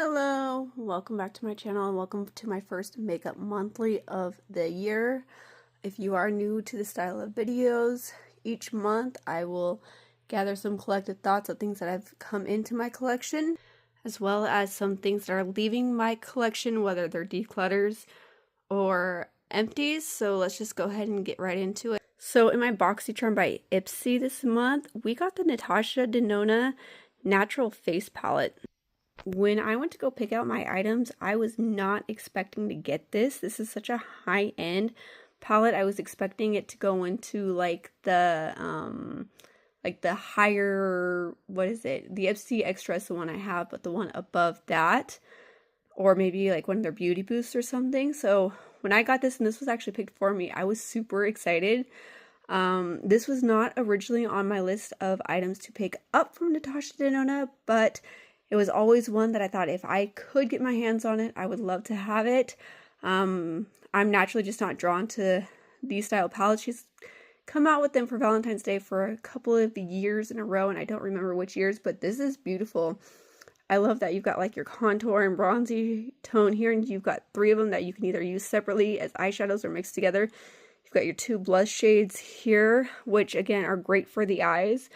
Hello, welcome back to my channel and welcome to my first makeup monthly of the year. If you are new to this style of videos, each month I will gather some collective thoughts of things that have come into my collection, as well as some things that are leaving my collection, whether they're declutters or empties. So let's just go ahead and get right into it. So in my BoxyCharm by Ipsy this month, we got the Natasha Denona Natural Face Palette. When I went to go pick out my items, I was not expecting to get this. This is such a high-end palette. I was expecting it to go into like the higher, what is it? The Ipsy Extra is the one I have, but the one above that, or maybe like one of their beauty boosts or something. So when I got this, and this was actually picked for me, I was super excited. This was not originally on my list of items to pick up from Natasha Denona, but it was always one that I thought if I could get my hands on it, I would love to have it. I'm naturally just not drawn to these style palettes. She's come out with them for Valentine's Day for a couple of years in a row, and I don't remember which years, but this is beautiful. I love that you've got like your contour and bronzy tone here, and you've got 3 of them that you can either use separately as eyeshadows or mixed together. You've got your 2 blush shades here, which again are great for the eyes.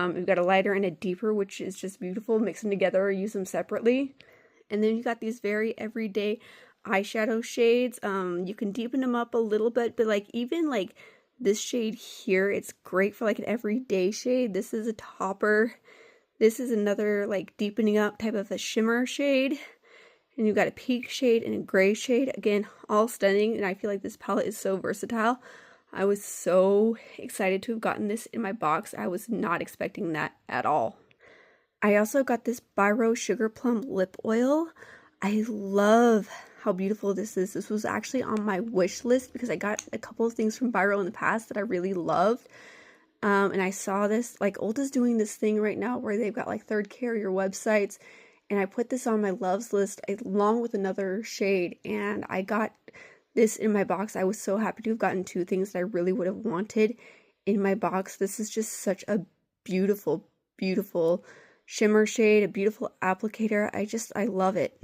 We've got a lighter and a deeper, which is just beautiful. Mix them together or use them separately. And then you got these very everyday eyeshadow shades. You can deepen them up a little bit, but like even like this shade here, it's great for like an everyday shade. This is a topper. This is another like deepening up type of a shimmer shade. And you've got a pink shade and a gray shade. Again, all stunning. And I feel like this palette is so versatile. I was so excited to have gotten this in my box. I was not expecting that at all. I also got this Byroe Sugar Plum Lip Oil. I love how beautiful this is. This was actually on my wish list because I got a couple of things from Byroe in the past that I really loved. And I saw this, like Ulta's doing this thing right now where they've got like third carrier websites. And I put this on my loves list along with another shade, and I got this in my box. I was so happy to have gotten 2 things that I really would have wanted in my box. This is just such a beautiful, beautiful shimmer shade, a beautiful applicator. I love it.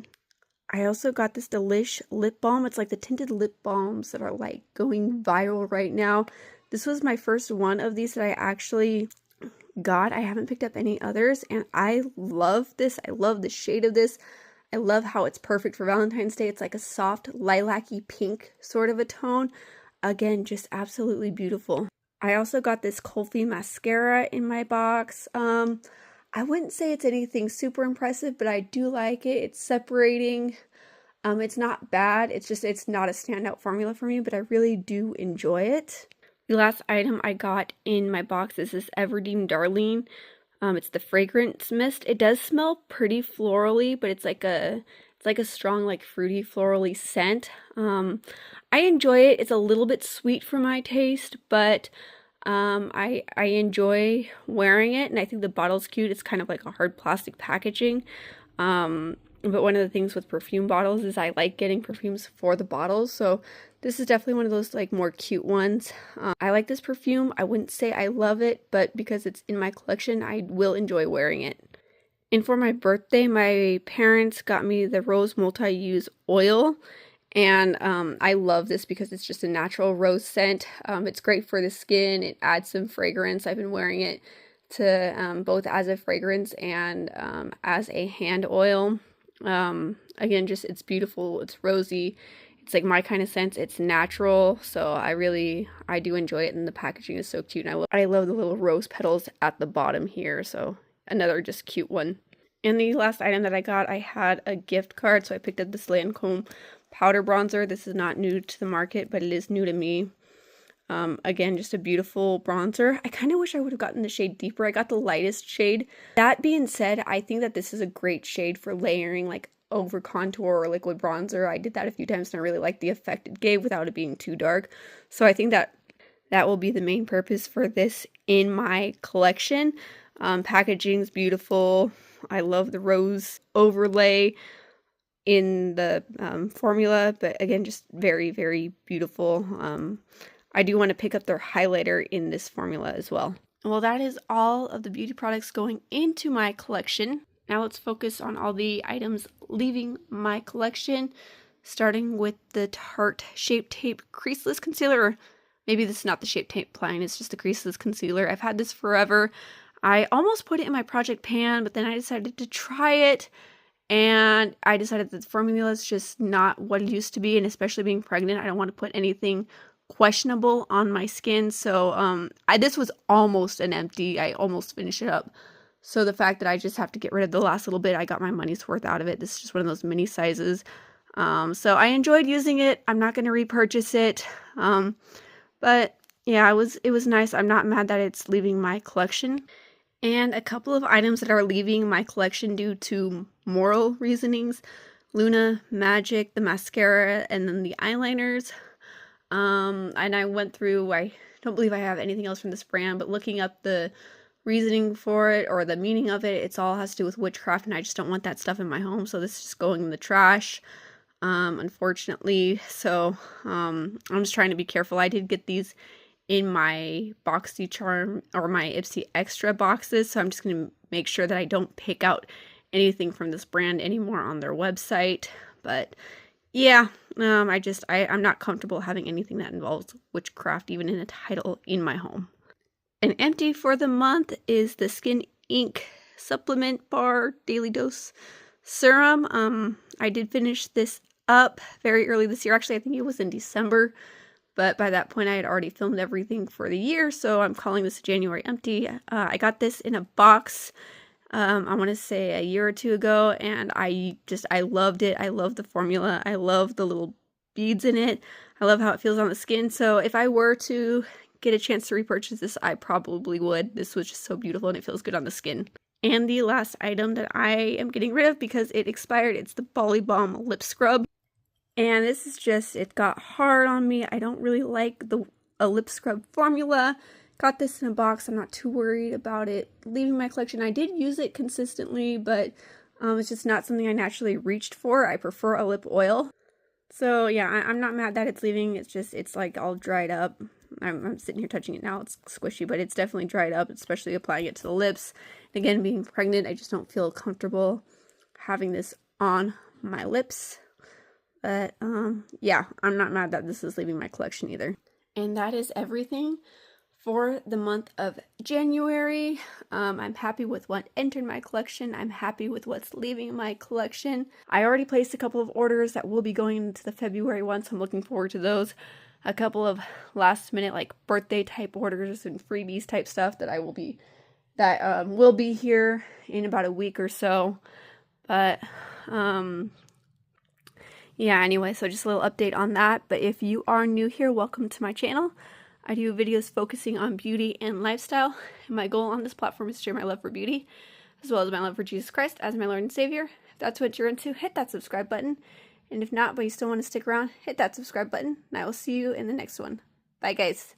I also got this Da-lish lip balm. It's like the tinted lip balms that are like going viral right now. This was my first one of these that I actually got. I haven't picked up any others, and I love this. I love the shade of this. I love how it's perfect for Valentine's Day. It's like a soft lilac-y pink sort of a tone. Again, just absolutely beautiful. I also got this Kulfi Mascara in my box. I wouldn't say it's anything super impressive, but I do like it. It's separating. It's not bad. It's not a standout formula for me, but I really do enjoy it. The last item I got in my box is this Evereden Darling. It's the fragrance mist. It does smell pretty florally, but it's like a strong, like fruity, florally scent. I enjoy it. It's a little bit sweet for my taste, but I enjoy wearing it, and I think the bottle's cute. It's kind of like a hard plastic packaging. But one of the things with perfume bottles is I like getting perfumes for the bottles, so this is definitely one of those like more cute ones. I like this perfume. I wouldn't say I love it, but because it's in my collection, I will enjoy wearing it. And for my birthday, my parents got me the Rose Multi-Use Oil, and I love this because it's just a natural rose scent. It's great for the skin. It adds some fragrance. I've been wearing it to both as a fragrance and as a hand oil. Again, just it's beautiful. It's rosy. It's like my kind of scent. It's natural, so I do enjoy it, and the packaging is so cute. And I love the little rose petals at the bottom here, so another just cute one. And the last item that I got, I had a gift card, so I picked up this Lancome powder bronzer. This is not new to the market, but it is new to me. Again, just a beautiful bronzer. I kind of wish I would have gotten the shade deeper. I got the lightest shade. That being said, I think that this is a great shade for layering like over contour or liquid bronzer. I did that a few times and I really liked the effect it gave without it being too dark. So I think that will be the main purpose for this in my collection. Packaging's beautiful. I love the rose overlay in the formula, but again, just very, very beautiful. I do want to pick up their highlighter in this formula as well. Well, that is all of the beauty products going into my collection. Now let's focus on all the items leaving my collection, starting with the Tarte Shape Tape Creaseless Concealer. Maybe this is not the Shape Tape line, it's just the Creaseless Concealer. I've had this forever. I almost put it in my project pan, but then I decided to try it, and I decided that the formula is just not what it used to be, and especially being pregnant, I don't want to put anything questionable on my skin. So this was almost an empty. I almost finished it up. So the fact that I just have to get rid of the last little bit, I got my money's worth out of it. This is just one of those mini sizes. So I enjoyed using it. I'm not going to repurchase it. But yeah, it was nice. I'm not mad that it's leaving my collection. And a couple of items that are leaving my collection due to moral reasonings: Luna Magic, the mascara, and then the eyeliners. And I went through, I don't believe I have anything else from this brand, but looking up the reasoning for it or the meaning of it, it's all has to do with witchcraft, and I just don't want that stuff in my home, so this is just going in the trash, unfortunately. So I'm just trying to be careful. I did get these in my BoxyCharm or my Ipsy Extra boxes, so I'm just going to make sure that I don't pick out anything from this brand anymore on their website. But yeah, I'm not comfortable having anything that involves witchcraft, even in a title, in my home. An empty for the month is the Skin Inc. Supplement Bar Daily Dose Serum. I did finish this up very early this year. Actually, I think it was in December. But by that point, I had already filmed everything for the year, so I'm calling this a January empty. I got this in a box, I want to say a year or two ago, and I loved it. I love the formula. I love the little beads in it. I love how it feels on the skin. So if I were to get a chance to repurchase this, I probably would. This was just so beautiful, and it feels good on the skin. And the last item that I am getting rid of because it expired, it's the Bali Balm Lip Scrub. And this is just, it got hard on me. I don't really like a lip scrub formula. Got this in a box. I'm not too worried about it leaving my collection. I did use it consistently, but it's just not something I naturally reached for. I prefer a lip oil. So yeah, I'm not mad that it's leaving. It's just, it's like all dried up. I'm sitting here touching it now. It's squishy, but it's definitely dried up, especially applying it to the lips. And again, being pregnant, I just don't feel comfortable having this on my lips. But yeah, I'm not mad that this is leaving my collection either. And that is everything for the month of January. I'm happy with what entered my collection. I'm happy with what's leaving my collection. I already placed a couple of orders that will be going into the February one, so I'm looking forward to those. A couple of last minute like birthday type orders and freebies type stuff that will be here in about a week or so. But yeah, anyway, so just a little update on that. But if you are new here, welcome to my channel. I do videos focusing on beauty and lifestyle. And my goal on this platform is to share my love for beauty, as well as my love for Jesus Christ as my Lord and Savior. If that's what you're into, hit that subscribe button. And if not, but you still want to stick around, hit that subscribe button. And I will see you in the next one. Bye, guys.